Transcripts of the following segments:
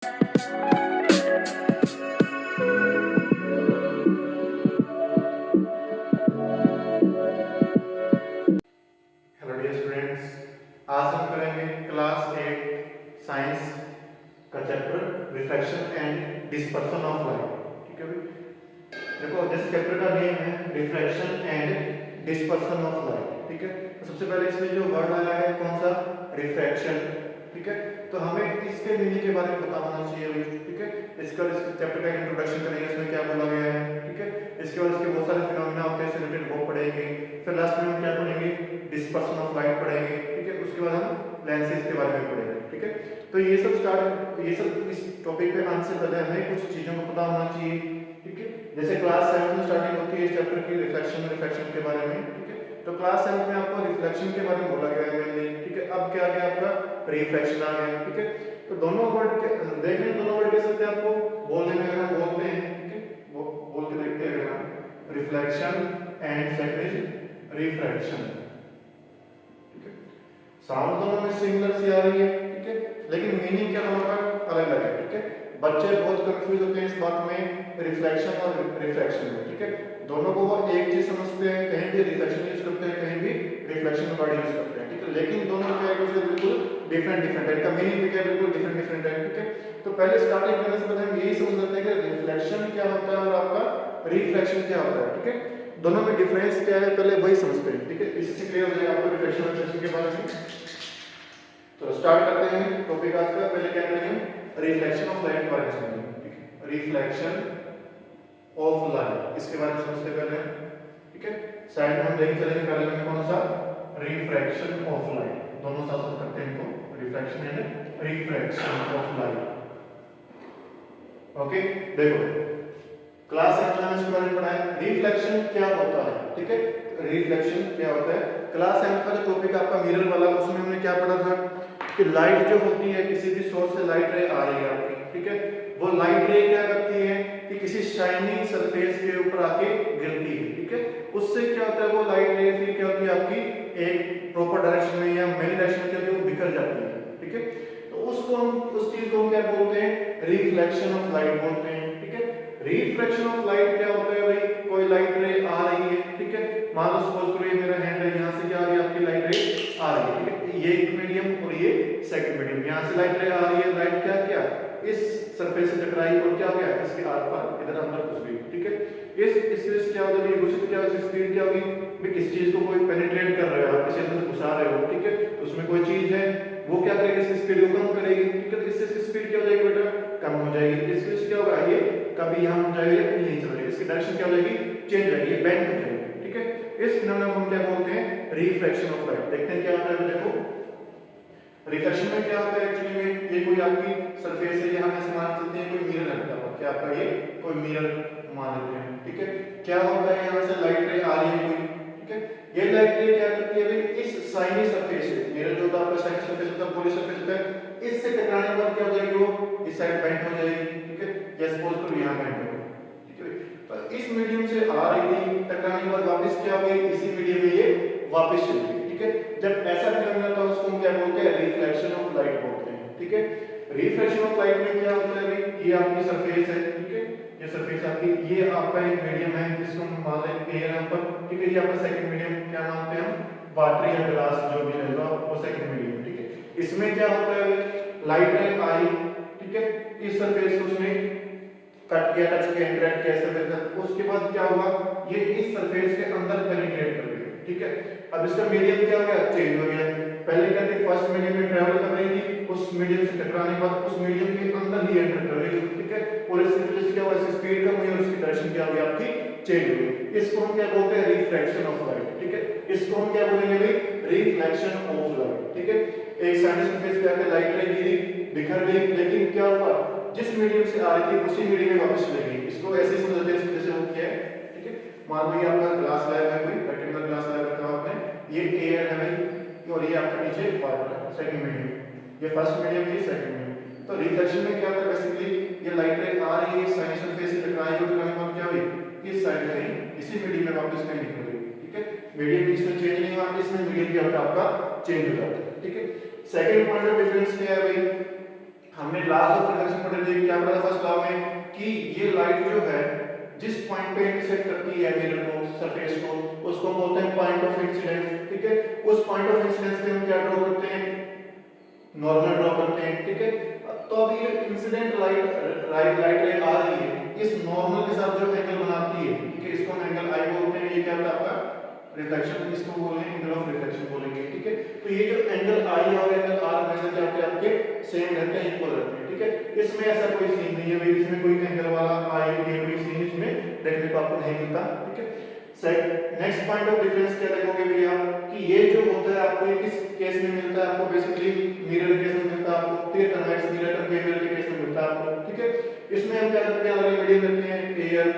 Hello dear students, आज हम करेंगे क्लास 8 साइंस का chapter reflection and dispersion of light. ठीक है भाई, देखो जिस चैप्टर का नेम है reflection and dispersion of light. ठीक है, तो सबसे पहले इसमें जो वर्ड आया है कौन सा, रिफ्रैक्शन। ठीक है, तो हमें इसके मीनिंग के बारे में पता होना चाहिए भाई। ठीक है, इसका इस चैप्टर का इंट्रोडक्शन करेंगे, इसमें क्या बोला गया है। ठीक है, इसके बाद इसके बहुत सारे फिनोमेना होते हैं, इससे रिलेटेड वो पढ़ेंगे। फिर लास्ट में हम क्या पढ़ेंगे, डिस्पर्सन ऑफ लाइट पढ़ेंगे। ठीक है, उसके बाद हम लेंसेज के बारे में पढ़ेंगे। ठीक है, तो ये सब इस टॉपिक पे आने से पहले हमें कुछ चीजों को पता होना चाहिए। ठीक है, जैसे क्लास 7 में स्टार्टिंग होती है इस चैप्टर की रिफ्लेक्शन के बारे में। ठीक है, तो क्लास 7 में आपको रिफ्लेक्शन के बारे में बोला गया है मेनली। ठीक है, अब क्या आ गया आपका, रिफ्रैक्शन आ गया। ठीक है, तो दोनों वर्ड देखने दोनों वर्ड कैसे होते हैं आपको बोलने में, अगर हम बोलते हैं। ठीक है, वो बोल के देखते हैं अगर हम, reflection and second is refraction. ठीक है, साउंड दोनों में सिमिलर सी आ रही है। ठीक है, लेकिन मीनिंग क्या दोनों का अलग अलग है। ठीक है, बच्चे बहुत कंफ्यूज होते हैं इस बात में, रिफ्लेक्शन और रिफ्रैक्शन में। ठीक है, दोनों को वो एक चीज समझते हैं, कहीं भी रिफ्लेक्शन यूज करते हैं, कहीं भी रिफ्लेक्शन वर्ड यूज करते हैं। ठीक है, लेकिन दोनों क्या है, बिल्कुल डिफरेंट है, इनका मीनिंग भी क्या बिल्कुल डिफरेंट है। ठीक है, तो पहले स्टार्टिंग करने से पहले हम यही समझ लेते हैं कि रिफ्लेक्शन क्या होता है और आपका रिफ्लेक्शन क्या होता है। ठीक है, दोनों में डिफरेंस क्या है पहले वही समझते हैं। ठीक है, इससे क्लियर हो जाएगा आपको रिफ्लेक्शन और रिफ्रैक्शन के बारे में। तो स्टार्ट करते हैं टॉपिक आज का। पहले क्या करेंगे, रिफ्लेक्शन ऑफ लाइट के बारे में समझेंगे। ठीक है, रिफ्लेक्शन ऑफ लाइट, इसके बारे में समझते पहले। ठीक है, साइड में हम लेके चलेंगे, पहले में कौन सा, रिफ्रैक्शन ऑफ लाइट, दोनों साथ साथ करते हैं इनको, reflection and refraction of light. Okay, देखो क्लास 7 में इसके बारे में पढ़ा है, रिफ्लेक्शन क्या होता है। ठीक है, रिफ्लेक्शन क्या होता है, क्लास 7 का जो टॉपिक आपका मिरर वाला, उसमें हमने क्या पढ़ा था कि लाइट जो होती है, किसी भी सोर्स से लाइट रे आ रही है आपकी। ठीक है, वो लाइट रे क्या करती है कि किसी शाइनिंग सरफेस के ऊपर आके गिरती है। ठीक है, उससे क्या होता है, वो लाइट रे फिर क्या होती है आपकी एक प्रॉपर डायरेक्शन में या मेन डायरेक्शन में क्या, वो बिखर जाती है। ठीक है, तो उसको हम, उस चीज को हम क्या बोलते हैं, रिफ्लेक्शन ऑफ लाइट बोलते हैं। ठीक है, रिफ्लेक्शन ऑफ लाइट क्या होता है भाई, कोई लाइट रे आ रही है। ठीक है, मान लो सपोज करो ये मेरा हैंड है, यहाँ से क्या आ रही है आपकी लाइट रे आ रही है। ठीक है, ये एक मीडियम और ये सेकंड मीडियम, यहाँ से लाइट रे आ रही है, लाइट क्या किया, इस सरफेस से टकराई और क्या हो गया, इसके आर पार इधर अंदर घुस गई। ठीक है, इस वजह से क्या होगा, ये घुसी तो क्या होगी, स्पीड क्या होगी भाई, किस चीज को कोई पेनिट्रेट कर रहे हो आप, किसी अंदर से घुसा रहे हो। ठीक है, तो उसमें कोई चीज है, वो क्या करेगी, इसकी स्पीड को कम करेगी। ठीक है, तो इससे इसकी स्पीड क्या हो जाएगी बेटा, कम हो जाएगी। इसके वजह से क्या होगा, ये कभी यहाँ जाएगी या यहीं चल जाएगी, इसकी डायरेक्शन क्या हो जाएगी, चेंज हो जाएगी, बेंड हो जाएगी। ठीक है, इस फिनोमेना को हम क्या बोलते हैं, रिफ्रैक्शन ऑफ लाइट। देखते हैं क्या होता है। देखो रिफ्लेक्शन में क्या होता है, एक्चुअली में ये कोई आपकी सरफेस है, ये हम ऐसे मान सकते हैं कोई मिरर लगता है, क्या आपका ये कोई मिरर मान लेते हैं। ठीक है, क्या होता है, यहाँ से लाइट रे आ रही है कोई। ठीक है, ये लाइट रे क्या करती है भाई, इस शाइनी सरफेस से, मिरर जो होता है आपका शाइनी सरफेस होता है, पॉली सरफेस होता है, इससे टकराने के बाद क्या हो जाएगी, वो इस साइड बेंड हो जाएगी। ठीक है, या सपोज करो यहाँ बेंड हो गई। ठीक है, तो इस मीडियम से आ रही थी, टकराने के बाद वापस क्या हो गई, इसी मीडियम में ये वापस चली गई। ठीक है, जब ऐसा फिनोमेना था उसको हम क्या बोलते हैं, रिफ्लेक्शन ऑफ लाइट बोलते हैं। ठीक है, रिफ्लेक्शन ऑफ लाइट में क्या होता है भाई, ये आपकी सरफेस है। ठीक है, ये सरफेस आपकी, ये आपका एक मीडियम है जिसको हम मान लें एयर है ऊपर। ठीक है, ये आपका सेकंड मीडियम क्या मानते हैं हम, वाटर या ग्लास जो भी रहेगा वो सेकंड मीडियम। ठीक है, इसमें क्या होता है, लाइट रे आई। ठीक है, इस सरफेस को उसने कट किया, टच किया, इंटरेक्ट किया सरफेस, उसके बाद क्या हुआ, ये इस सरफेस के अंदर पेनिट्रेट कर गई। ठीक है, अब इसका मीडियम क्या हो गया, चेंज हो गया। पहले क्या थी, फर्स्ट मीडियम में ट्रैवल कर रही थी, उस मीडियम से टकराने के बाद उस मीडियम के अंदर ही एंटर कर रही थी। ठीक है, और इसकी वजह से क्या हुआ, इसकी स्पीड कम हुई और इसकी डायरेक्शन क्या हो गई आपकी, चेंज हो गई। इसको हम क्या बोलते हैं, रिफ्रैक्शन ऑफ लाइट। ठीक है, इसको हम क्या बोलेंगे भाई, रिफ्लेक्शन ऑफ लाइट। ठीक है, एक शाइनी सरफेस पे आके लाइट रे गिरी, बिखर गई, लेकिन क्या हुआ, जिस मीडियम से आ रही थी उसी मीडियम में वापस चली गई। इसको ऐसे ही समझते हैं जैसे वो क्या है। ठीक है, मान लो ये आपका ग्लास स्लैब है, कोई रेक्टेंगुलर ग्लास स्लैब रखा हुआ आपने, ये एयर है भाई, और ये आपका नीचे वाटर है, सेकंड मीडियम, ये फर्स्ट मीडियम, ये सेकंड मीडियम। तो रिफ्लेक्शन में क्या होता है, बेसिकली ये लाइट रे आ रही है, शाइनी सरफेस से टकराएगी, टकराने के बाद क्या हुई, इस साइड में इसी मीडियम में वापस कहीं निकल गई। ठीक है, मीडियम इसमें चेंज नहीं हुआ, इसमें मीडियम क्या होता है आपका चेंज हो जाता है। ठीक है, सेकंड पॉइंट ऑफ डिफरेंस क्या है भाई, हमने लॉस ऑफ रिफ्लेक्शन पढ़े थे, क्या पढ़ा फर्स्ट लॉ में कि ये लाइट जो है जिस पॉइंट पे इंटरसेक्ट करती है मिरर को, सरफेस को, उसको हम बोलते हैं पॉइंट ऑफ इंसिडेंस, ठीक है। उस पॉइंट ऑफ इंसिडेंस पे हम क्या ड्रॉ करते हैं, नॉर्मल ड्रॉ करते हैं, ठीक है। तो अब ये इंसिडेंट लाइट रे आ रही है, इस नॉर्मल के साथ जो एंगल बनाती है, ठीक है, इसको हम एंगल आई बोलते हैं, ये क्या होता है आपका रिफ्लेक्शन, इसको बोलेंगे एंगल ऑफ रिफ्लेक्शन बोलेंगे, ठीक है। तो ये जो एंगल आई और एंगल आर हमेशा क्या होते हैं आपके सेम रहते हैं, इक्वल रहते हैं, ठीक है। इसमें ऐसा कोई सीन नहीं है भाई, इसमें कोई एंगल वाला आई ये कोई सीन इसमें देखने को आपको नहीं मिलता, ठीक है। नेक्स्ट पॉइंट ऑफ डिफरेंस क्या देखोगे भैया कि ये जो होता है आपको किस केस में मिलता है, आपको बेसिकली मिरर केस में मिलता है, आपको फिर कन्वेक्स मिरर करके मिरर के केस में मिलता है आपको, ठीक है। इसमें हम क्या करते हैं, अलग मीडियम लेते हैं, air,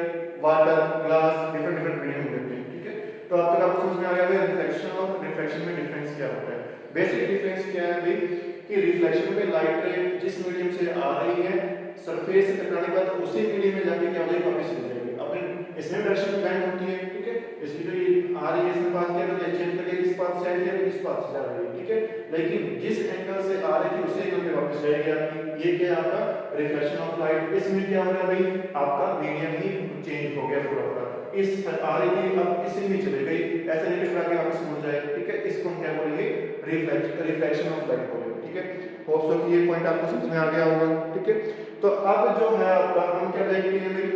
water, glass, different medium लेते हैं, ठीक है। तो अब तक आपको समझ में आ गया है रिफ्लेक्शन और रिफ्रैक्शन में डिफरेंस क्या होता है। बेसिक डिफरेंस क्या है भाई कि रिफ्लेक्शन में लाइट रे जिस मीडियम से आ रही है, सरफेस से टकराने के बाद उसी मीडियम में जाके क्या हो जाएगी, वापस चली जाएगी। अपने इसमें डायरेक्शन में बेंड होती है, ठीक है। इसकी जो ये आ रही है इसमें पास क्या कर चेंज करके इस पाथ से आई है, इस पाथ से जा रही है, ठीक है। लेकिन जिस एंगल से आ रही थी उसी एंगल पे वापस जाएगी आपकी, ये क्या है आपका रिफ्लेक्शन ऑफ लाइट। इसमें क्या हो रहा है भाई, आपका मीडियम ही चेंज हो गया पूरा पूरा, इस आ रही थी अब इसी में चली गई, ऐसा नहीं टकरा के वापस मुड़ जाए, ठीक है। इसको हम क्या बोलेंगे, रिफ्लेक्शन ऑफ लाइट बोलेंगे, ठीक है। होप सो कि ये पॉइंट आपको समझ में आ गया होगा, ठीक है। तो अब जो है आपका हम क्या देखते हैं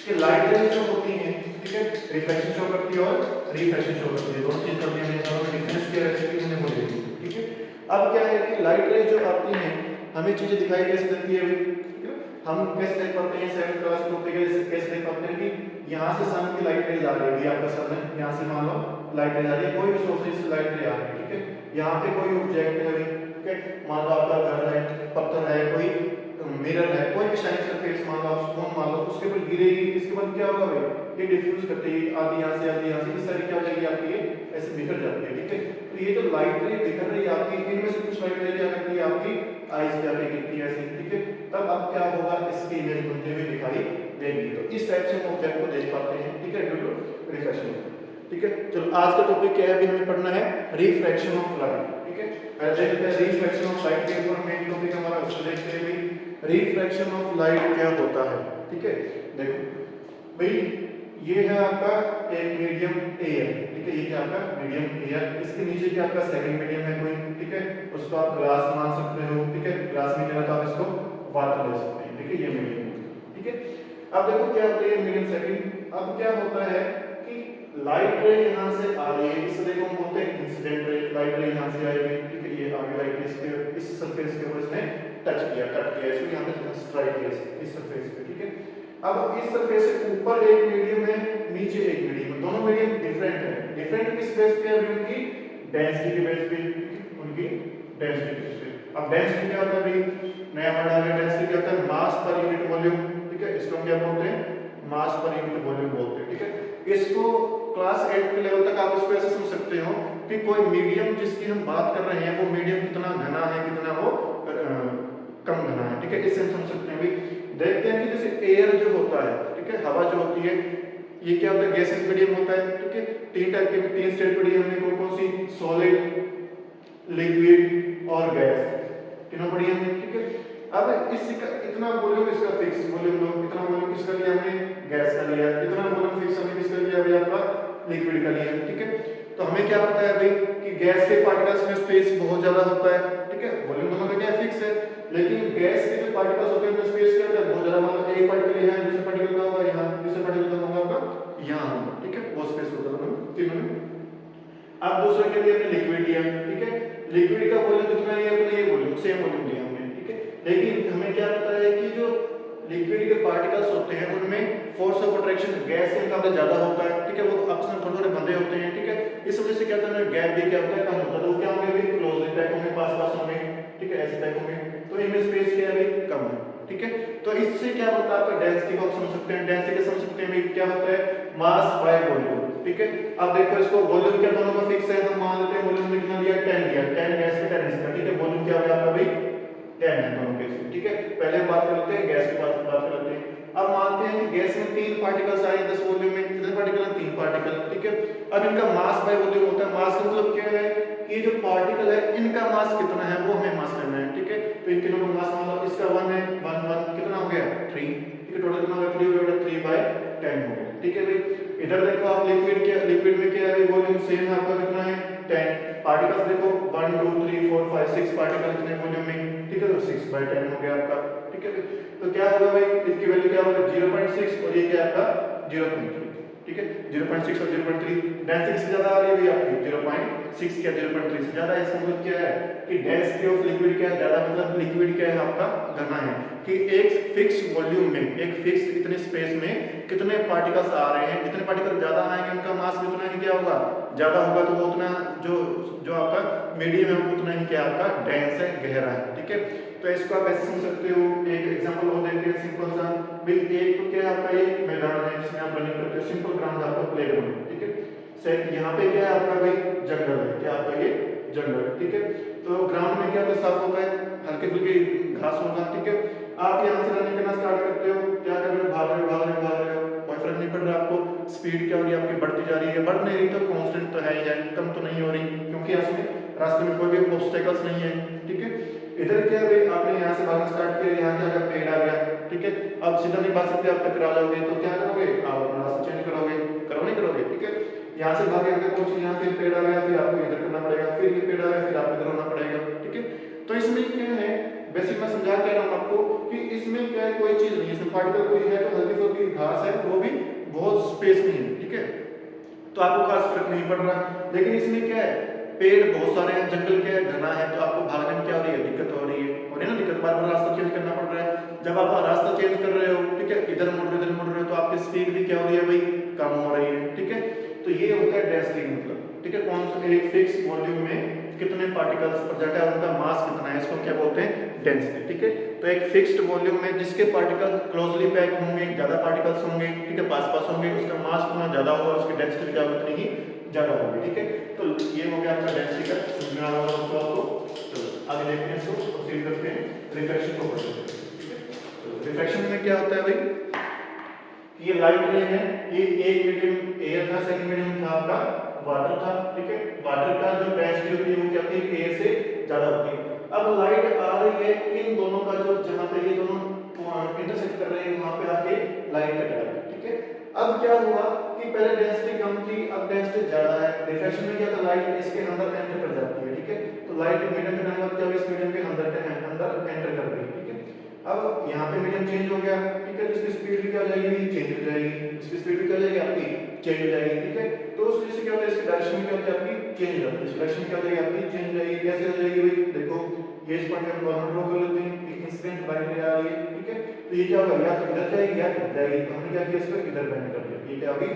कि लाइट रेज जो होती हैं, ठीक है, रिफ्लेक्शन शो करती है और रिफ्रैक्शन शो करती है, दोनों चीज करती है, दोनों डिफरेंस की रेसिपी हमने बोली, ठीक है। अब क्या है कि लाइट रेज जो आती हैं हमें चीजें दिखाई कैसे देती है, ठीक है। हम कैसे देख पाते हैं, 7th क्लास में कैसे देख पाते हैं कि यहाँ से सन की लाइट रेज आ रही है, आपका सन है, यहाँ से मान लो लाइट रेज आ रही है, कोई भी सोर्स से लाइट रेज आ रही है, ठीक है। यहाँ पे कोई ऑब्जेक्ट है, ठीक है, मान लो आपका घर है, पत्थर है, कोई मिरर है, कोई भी शाइनिंग सरफेस मान लो, स्टोन मान लो, उसके ऊपर गिरेगी, इसके बाद क्या होगा भाई, ये डिफ्यूज करते ही आधी यहाँ से आधी यहाँ से, इस तरह क्या हो जाएगी आपकी, ये ऐसे बिखर जाती है, ठीक है। तो ये जो लाइट रे बिखर रही है आपकी, इनमें से कुछ लाइट रे क्या करती है आपकी आईज पे आके गिरती है ऐसे, ठीक है। तब अब क्या होगा, इसकी इमेज बनते हुए दिखाई देगी। तो इस टाइप से हम ऑब्जेक्ट को देख पाते हैं, ठीक है, ड्यू टू रिफ्रैक्शन, ठीक है। चलो आज का टॉपिक क्या है, अभी हमें पढ़ना है रिफ्रैक्शन ऑफ लाइट, ठीक है। पहले देखते हैं रिफ्रैक्शन ऑफ लाइट के ऊपर मेन टॉपिक हमारा, उसको देखते हैं रिफ्रैक्शन ऑफ लाइट क्या होता है, ठीक है। देखो भाई ये है आपका एक मीडियम एयर, ठीक है, ये क्या आपका मीडियम एयर, इसके नीचे क्या आपका सेकंड मीडियम है कोई, ठीक है, उसको आप ग्लास मान सकते हो, ठीक है, ग्लास में क्या आप इसको वाटर ले सकते हैं, ठीक है, ये मीडियम, ठीक है। अब देखो क्या होता है मीडियम सेकंड, अब क्या होता है कि लाइट रे यहाँ से आ रही है, इसे देखो हम बोलते हैं इंसिडेंट रे, लाइट रे यहाँ से आएगी, ठीक है, ये आगे लाइट इसके इस सरफेस के ऊपर इसने टच किया, कट किया, इसको यहाँ पे स्ट्राइक किया इस सरफेस पे, ठीक है। अब इस सरफेस से ऊपर एक मीडियम है, नीचे एक मीडियम है, दोनों मीडियम डिफरेंट है, डिफरेंट किस बेस पे है, उनकी डेंसिटी के बेस पे, उनकी डेंसिटी के बेस पे। अब डेंसिटी क्या होता है भाई, नया वर्ड आ गया, डेंसिटी क्या होता है, मास पर यूनिट वॉल्यूम, ठीक है, इसको हम क्या बोलते हैं, मास पर यूनिट वॉल्यूम बोलते हैं, ठीक है। इसको क्लास 8 के लेवल तक आप इसको ऐसे समझ सकते हो कि कोई मीडियम जिसकी हम बात कर रहे हैं वो मीडियम कितना घना है, कितना वो कम घना है, ठीक है, इससे हम समझ सकते हैं भाई। देखते हैं कि जैसे एयर जो होता है, ठीक है, हवा जो होती है, ये क्या होता है, गैसेस मीडियम होता है, ठीक है। तीन टाइप के, तीन स्टेट पढ़ी हमने, कौन कौन सी, सॉलिड, लिक्विड और गैस, तीनों पढ़ी हमने, ठीक है। अब इसका इतना वॉल्यूम इसका फिक्स वॉल्यूम लो, इतना वॉल्यूम किसका लिया हमने, गैस का लिया, इतना वॉल्यूम फिक्स हमने किसका लिया भाई, आपका लिक्विड का लिया, ठीक है। तो हमें क्या पता है भाई कि गैस के पार्टिकल्स में स्पेस बहुत ज्यादा होता है, ठीक है, वॉल्यूम दोनों का क्या फिक्स है, लेकिन गैस के जो पार्टिकल्स होते हैं उनमें स्पेस क्या होता है, बहुत ज्यादा, मतलब एक पार्टिकल यहाँ है, दूसरा पार्टिकल कहाँ होगा, यहाँ, दूसरा पार्टिकल कहाँ होगा आपका यहाँ होगा, ठीक है, वो स्पेस होता है तीनों में। अब दूसरा क्या लिया हमने, लिक्विड लिया, ठीक है, लिक्विड का वॉल्यूम जितना लिया हमने, ये वॉल्यूम सेम वॉल्यूम लिया हमने, ठीक है। लेकिन हमें क्या पता है कि जो लिक्विड के पार्टिकल्स होते हैं उनमें फोर्स ऑफ अट्रैक्शन गैस के मुकाबले ज्यादा होता है, ठीक है, वो आपस में थोड़े थोड़े बंधे होते हैं, ठीक है। इस वजह से क्या होता है, गैप भी क्या होता है, कम होता है, तो क्या होंगे भी क्लोज टाइप होंगे, पास पास होंगे, ठीक है, ऐसे टाइप होंगे, तो इनमें स्पेस क्या है भाई, कम है, ठीक है। तो इससे क्या होता है, आपका डेंसिटी को समझ सकते हैं, डेंसिटी को समझ सकते हैं भाई, क्या होता है, मास बाय वॉल्यूम, ठीक है। अब देखो इसको वॉल्यूम क्या दोनों का फिक्स है, हम मान लेते हैं वॉल्यूम कितना लिया, 10 लिया, 10 गैस का 10 इसका, ठीक है, वॉल्यूम क्या होगा आपका भाई 10 है दोनों के, ठीक है। पहले बात कर लेते हैं गैस की, बात कर लेते हैं। अब मानते हैं कि गैस में 3 पार्टिकल्स आए 10 वॉल्यूम में, कितने पार्टिकल हैं, 3 पार्टिकल, ठीक है। अब इनका मास बाय वॉल्यूम होता है, मास का मतलब क्या है कि जो पार्टिकल है इनका मास कितना है वो हमें मास करना है, ठीक है। तो इन तीनों का मास मान लो, इसका 1 है, 1 1 कितना हो गया 3, ठीक है, टोटल कितना हो गया 3 हो गया, 3/10 हो गया, ठीक है भाई। इधर देखो आप लिक्विड में क्या है, वॉल्यूम सेम है आपका, कितना है 10, पार्टिकल्स देखो 1 2 3 4 5 6 पार्टिकल कितने वॉल्यूम में, ठीक है, तो 6/10 हो गया आपका, ठीक है। तो क्या होगा भाई, इसकी वैल्यू क्या होगा 0.6 और ये क्या आपका 0.3, ठीक है, 0.6 और 0.3, डेंसिटी से ज्यादा आ रही है भाई आपकी 0.6 क्या 0.3 से ज्यादा है। इसका मतलब क्या है कि डेंसिटी ऑफ लिक्विड क्या है ज्यादा, मतलब लिक्विड क्या है आपका घना है, कि एक फिक्स वॉल्यूम में, एक फिक्स इतने स्पेस में कितने पार्टिकल्स आ रहे हैं, जितने पार्टिकल ज्यादा आएंगे उनका मास भी उतना ही क्या होगा ज्यादा होगा, तो वो उतना जो जो आपका मीडियम है वो उतना ही क्या आपका डेंस है, गहरा है, ठीक है। तो इसको आप ऐसे समझ सकते हो, एक एग्जांपल और देखते हैं सिंपल सा भाई, एक तो क्या है आपका एक मैदान है जिसमें आप रनिंग करते हो, सिंपल ग्राउंड आपका प्लेग्राउंड, ठीक है। सेट यहाँ पे क्या है आपका भाई जंगल है, क्या आपका ये जंगल है, ठीक है। तो ग्राउंड में क्या होता है, साफ होता है, हल्के फुल्के घास होगा, ठीक है। आप यहाँ से रनिंग करना स्टार्ट करते हो, क्या कर रहे हो, भाग रहे हो भाग रहे हो भाग रहे हो, कोई फर्क नहीं पड़ रहा आपको, स्पीड क्या हो रही है आपकी बढ़ती जा रही है, बढ़ नहीं रही तो कांस्टेंट तो है ही है, कम तो नहीं हो रही, क्योंकि इसमें रास्ते में कोई भी ऑब्स्टेकल्स नहीं है, ठीक है। इधर क्या है भाई, आपने यहाँ से भागना स्टार्ट किया, यहाँ क्या अगर पेड़ आ गया, ठीक है, अब सीधा नहीं भाग सकते, आप टकरा जाओगे, तो क्या करोगे आप अपना रास्ता चेंज करोगे, करो नहीं करोगे, ठीक है। यहाँ से भागे आगे पहुंचे, यहाँ फिर पेड़ आ गया, फिर आपको इधर करना पड़ेगा, फिर ये पेड़ आ गया, फिर आपको इधर होना पड़ेगा, ठीक है। तो इसमें क्या है, बेसिक मैं समझा के रहा हूँ आपको कि इसमें क्या है, कोई चीज नहीं है, इसमें पार्टिकल कोई है तो हल्की फुल्की घास है, वो भी बहुत स्पेस में है, ठीक है, तो आपको खास फर्क नहीं पड़ रहा। लेकिन इसमें क्या है, पेड़ बहुत सारे हैं, जंगल क्या है घना है, तो आपको भागने में क्या हो रही है, दिक्कत हो रही है ना, दिक्कत, बार बार रास्ता चेंज करना पड़ रहा है। जब आप रास्ता चेंज कर रहे हो, ठीक है, इधर मुड़ रहे हो, तो आपकी स्पीड भी क्या हो रही है भाई, कम हो रही है, ठीक है। तो ये होता है डेंसिटी मतलब, ठीक है, कौन सा एक फिक्स वॉल्यूम में कितने पार्टिकल्स प्रेजेंट है, उनका मास कितना है, इसको क्या बोलते हैं डेंसिटी, ठीक है। तो एक फिक्स्ड वॉल्यूम में जिसके पार्टिकल क्लोजली पैक होंगे, ज्यादा पार्टिकल्स होंगे, ठीक है, पास पास होंगे, उसका मास उतना ज्यादा होगा, उसकी डेंसिटी क्या उतनी ही ज्यादा होगी, ठीक है। तो ये हो गया आपका डेंसिटी का समझना वाला उसको आपको। चलो आगे देखते हैं, इसको प्रोसीड करते हैं, रिफ्रैक्शन को पढ़ते हैं, ठीक है। तो रिफ्रैक्शन में क्या होता है भाई, ये लाइट रे है, ये एक मीडियम एयर था, सेकंड मीडियम था आपका वाटर था, ठीक है। वाटर का जो डेंसिटी होती है वो क्या होती है, एयर से ज्यादा होती है। अब लाइट आ रही है, इन दोनों का जो जहां पे ये दोनों इंटरसेक्ट कर रहे हैं वहां पे आके लाइट टकरा रही है, ठीक है। अब क्या हुआ कि पहले डेंसिटी कम थी, अब डेंसिटी ज्यादा है, रिफ्रैक्शन में क्या था, लाइट इसके अंदर एंटर कर जाती है, ठीक है। तो लाइट मीडियम के अंदर क्या इस मीडियम के अंदर एंटर कर गई, ठीक है। अब यहाँ पे मीडियम चेंज हो गया, ठीक है, तो इसकी स्पीड भी क्या हो जाएगी, चेंज हो जाएगी, इसकी स्पीड भी क्या हो जाएगी आपकी चेंज हो जाएगी, ठीक है। तो उस वजह से क्या होता है, इसकी डायरेक्शन क्या होती है आपकी चेंज हो जाती है, इसकी डायरेक्शन क्या हो जाएगी आपकी चेंज हो जाएगी। कैसे हो जाएगी भाई, देखो ये इस पॉइंट पे हम नॉर्मल ड्रॉ कर लेते हैं, एक इंसिडेंट लाइट आ रही है, ठीक है। तो ये क्या होगा, या तो इधर जाएगी या इधर जाएगी, तो हमने क्या किया, इसको इधर बेंड कर दिया, ये क्या होगी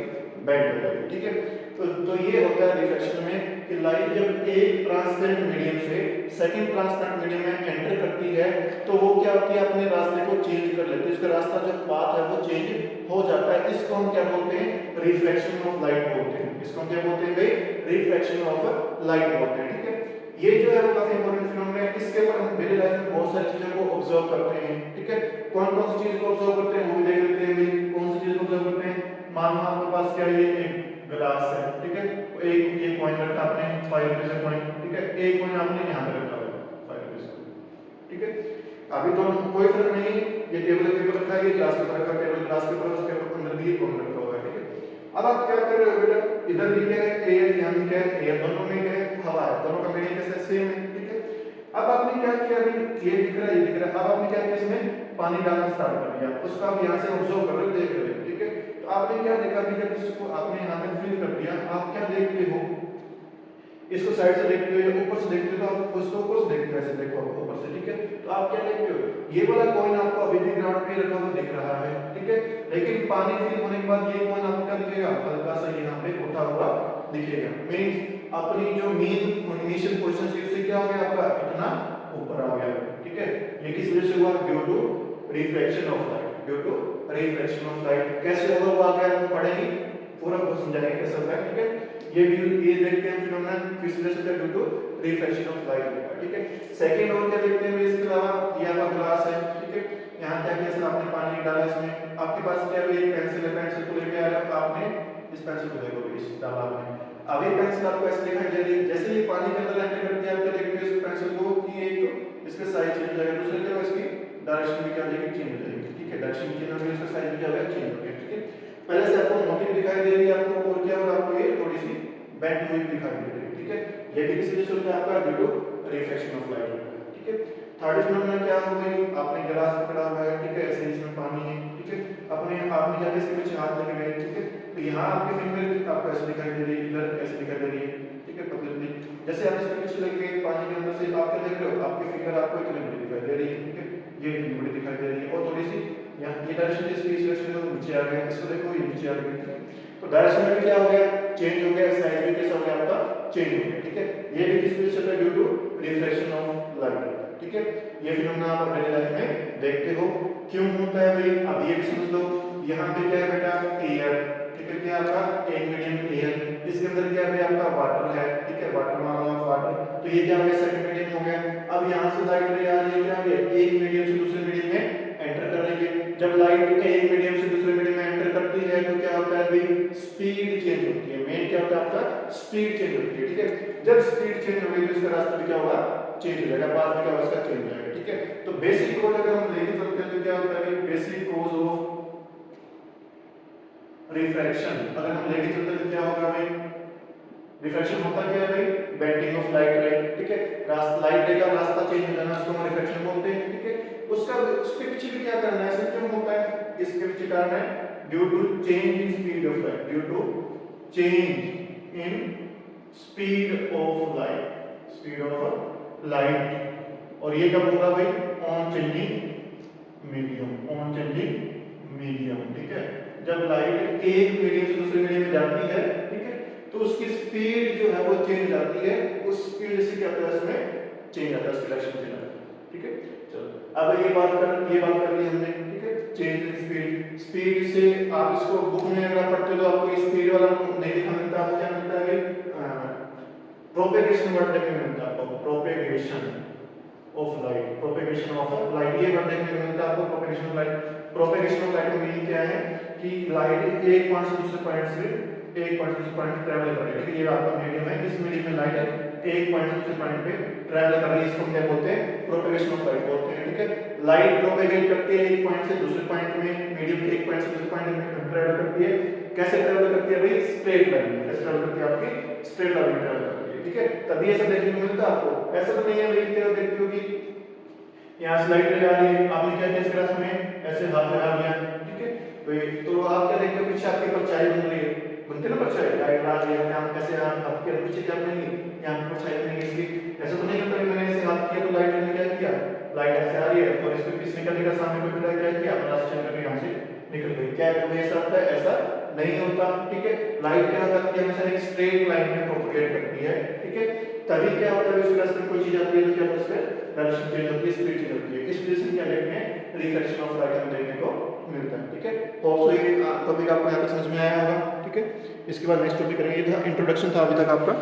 बेंड हो जाएगी, ठीक है। तो ये होता है रिफ्रैक्शन में कि लाइट जब एक ट्रांसपेरेंट मीडियम से सेकंड ट्रांसपेरेंट मीडियम में एंटर करती है, तो वो क्या होती है, अपने रास्ते को चेंज कर लेती है, इसका रास्ता जो पाथ है वो चेंज हो जाता है। इसको हम क्या बोलते हैं, रिफ्लेक्शन ऑफ लाइट बोलते हैं, इसको हम क्या बोलते हैं भाई, रिफ्लेक्शन ऑफ लाइट बोलते हैं, ठीक है। ये जो है वो काफी इंपॉर्टेंट फिनोमेना है, इसके ऊपर हम डेली लाइफ में बहुत सारी चीजों को ऑब्जर्व करते हैं, ठीक है। कौन कौन सी चीज को ऑब्जर्व करते हैं वो भी देख लेते हैं भाई, कौन सी चीज को ऑब्जर्व करते हैं। मान लो आपके पास क्या है, एक ग्लास है, ठीक है, एक ये कॉइन रखा आपने 5 रुपए का कॉइन, ठीक है, एक कॉइन आपने यहाँ पे रखा हुआ 5 रुपए का, ठीक है। अभी तो कोई फर्क नहीं, ये टेबल के ऊपर रखा है, ये ग्लास के ऊपर रखा है, टेबल ग्लास के ऊपर, उसके अंदर भी ये कॉइन रखा हुआ है, ठीक है। अब आप क्या कर रहे हो बेटा, इधर भी क्या है एयर, यहाँ भी क्या है एयर, दोनों में क्या है हवा है, दोनों का मीडियम कैसा सेम है, ठीक है। अब आपने क्या किया, अभी ये दिख रहा है ये दिख रहा है, अब आपने क्या किया, इसमें पानी डालना स्टार्ट कर दिया, उसका आप यहाँ से ऑब्जर्व कर रहे हो, देख रहे हो, ठीक है। तो आपने क्या देखा कि जब इसको आपने यहाँ तक फिल कर दिया, आप क्या देखते हो, इसको साइड से देखते हो या ऊपर से देखते हो, तो आप उसको ऊपर से देखते हो, ऐसे देखो ऊपर से, ठीक है। तो आप क्या देखते हो, ये वाला कॉइन आपको अभी भी ग्राउंड पे रखा हुआ दिख रहा है, ठीक है। लेकिन पानी फिल होने के बाद ये कॉइन आपको क्या दिखेगा, हल्का सा यहाँ पे उठा हुआ दिखेगा, मींस अपनी जो मेन इनिशियल पोजीशन से इससे क्या हो गया आपका इतना ऊपर आ गया, ठीक है। ये किस वजह से हुआ, due to reflection of light, due to reflection of light. कैसे होगा वो आगे हम पढ़ेंगे, पूरा कुछ समझाएंगे कैसे होता है, ठीक है। ये भी ये देखते हैं फिनोमेना किस वजह से due to reflection of light, ठीक है। सेकंड और क्या देखते हैं, इसके अलावा ये आपका ग्लास है, ठीक है, यहाँ क्या किया, सर आपने पानी डाला, इसमें आपके पास क्या है, पेंसिल है, पेंसिल को लेके आ रहे हो, आपने इस पेंसिल को देखो इस डाला आपने, अब ये पेंसिल आपको ऐसे दिखाई दे रही है, जैसे ये पानी के अंदर एंटर करती है आप क्या देखते हो इस पेंसिल को कि एक इसका साइज चेंज हो जाएगा, दूसरे क्या होगा इसकी डायरेक्शन भी क्या हो जाएगी, चेंज हो जाएगी। ठीक है, डायरेक्शन चेंज हो गई, इसका साइज भी क्या हो गया, चेंज हो गया। ठीक है, पहले से आपको मोटी दिखाई दे रही है आपको, और क्या होगा आपको ये थोड़ी सी बेंड हुई दिखाई दे रही है। ठीक है, ये भी किस वजह से होता है आपका, due to reflection of light होता है। ठीक है, थर्ड फिनोमेना क्या हो गई, आपने गिलास पकड़ा हुआ है, ठीक है, ऐसे इसमें पानी है, ठीक है, आपने जाके इसके पीछे हाथ लगे हुए, ठीक है, तो यहाँ आपके फिंगर आपको ऐसे दिखाई दे रही है, इधर ऐसे दिखाई दे रही है। ठीक है, पतली जैसे आप इसके पीछे लगे पानी के अंदर से आप क्या देख रहे हो, आपके फिंगर आपको इतनी बड़ी दिखाई दे रही है। ठीक है, ये इतनी बड़ी दिखाई दे रही है, और थोड़ी सी यहाँ ये डायरेक्शन इसकी इस डायरेक्शन में नीचे आ गया, इसको देखो ये नीचे आ गया, तो डायरेक्शन में क्या हो गया, चेंज हो गया, साइज भी कैसा हो गया आपका, चेंज हो गया। ठीक है, ये भी किस वजह से होता है, due to reflection of light. ठीक है, ये फिनोमेना आप अपनी लाइफ में देखते हो। क्यों होता है भाई, अब ये भी समझ लो, यहाँ पे क्या है बेटा, एयर। ठीक है, क्या आपका एक मीडियम एयर, इसके अंदर क्या है आपका वाटर है। ठीक है, वाटर मान लो वाटर, तो ये क्या हो गया, सेकंड मीडियम हो गया। अब यहाँ से लाइट रे आ रही है, क्या है एक मीडियम से दूसरे मीडियम में एंटर कर रही है। जब लाइट एक मीडियम से दूसरे मीडियम में एंटर करती है तो क्या होता है भाई, स्पीड चेंज होती है। मेन क्या होता है आपका, स्पीड चेंज होती है। ठीक है, जब स्पीड चेंज होगी तो इसका रास्ता भी क्या होगा, चेंज हो जाएगा, पाथ भी क्या होगा इसका चेंज हो जाएगा। ठीक है, तो बेसिक कोड अगर हम लेके चलते हैं तो क्या होता है, बेसिक कोज ऑफ रिफ्रैक्शन अगर हम लेके चलते हैं तो क्या होगा भाई, रिफ्रैक्शन होता क्या है भाई, बेंडिंग ऑफ लाइट रे। ठीक है, लाइट रे का रास्ता चेंज हो जाना, उसको हम रिफ्रैक्शन बोलते हैं। ठीक है, उसके पीछे भी क्या करना है, ऐसा क्यों होता है, इसके पीछे कारण है due to change in speed of light, due to change in speed of light, speed of light. और ये कब होगा भाई, on changing medium, on changing medium. ठीक है, जब लाइट एक मीडियम से दूसरे मीडियम में जाती है, ठीक है, तो उसकी स्पीड जो है वो चेंज जाती है, उस स्पीड से क्या होता है, इसमें चेंज आता है, उसकी डायरेक्शन चेंज आता है। ठीक है, चलो अब ये बात कर ली हमने। ठीक है, चेंज इन स्पीड, स्पीड से आप इसको बुक में अगर पढ़ते हो तो आपको स्पीड वाला नहीं लिखा मिलता, आपको क्या मिलता है भाई, प्रोपेगेशन वर्ड देखने को मिलता है आपको, propagation of light, propagation of light, ये वर्ड देखने को मिलता है आपको, propagation of light. Propagation of light का मीनिंग क्या है कि लाइट एक पॉइंट से दूसरे पॉइंट से एक पॉइंट से दूसरे पॉइंट ट्रैवल कर रही है। ठीक है, ये आपका मीडियम है, इस मीडियम में लाइट एक पॉइंट से दूसरे पॉइंट पे ट्रैवल कर रही है, इसको हम क्या बोलते हैं, प्रोपेगेशन ऑफ लाइट बोलते हैं। ठीक है, लाइट प्रोपेगेट करती है एक पॉइंट से दूसरे पॉइंट में, मीडियम के एक पॉइंट से दूसरे पॉइंट में ट्रैवल करती है। कैसे ट्रैवल करती है भाई, स्ट्रेट लाइन में। कैसे ट्रैवल करती है, आपकी स्ट्रेट लाइन में ट्रैवल करती है। ठीक है, तभी ऐसा देखने को मिलता है आपको, ऐसा तो नहीं है भाई क्या देखते हो कि यहाँ से लाइट आ रही है, आपने क्या किया इस क्लास में, ऐसे हाथ लगा लिया। ठीक है, तो आप क्या देखते हो, पीछे आपके परछाई बन रही है, बनते ना परछाई, लाइट आ रही है, यहाँ कैसे हाथ के पीछे क्या बनेगी, यहाँ पे परछाई बनेगी इसकी। ऐसा तो नहीं करता कि मैंने ऐसे हाथ किया तो लाइट ने क्या किया, लाइट ऐसे आ रही है और इसके पीछे निकलने का सामने कोई क्या किया, रास्ता चल करके यहाँ से निकल गई। क्या कभी ऐसा होता है, ऐसा नहीं होता। ठीक है, लाइट क्या करती है, हमेशा एक स्ट्रेट लाइन में प्रोपगेट करती है। ठीक है, तभी क्या होता है, उसके रास्ते में कोई चीज आती है तो क्या होता है, डायरेक्शन चेंज होती है, स्पीड चेंज होती है। इस वजह से क्या देखते हैं, रिफ्लेक्शन ऑफ लाइट हमें देखने को मिलता है। ठीक है, होप सो ये टॉपिक आपको यहाँ तक समझ में आया होगा। ठीक है, इसके बाद नेक्स्ट टॉपिक करेंगे, इंट्रोडक्शन था अभी तक आपका।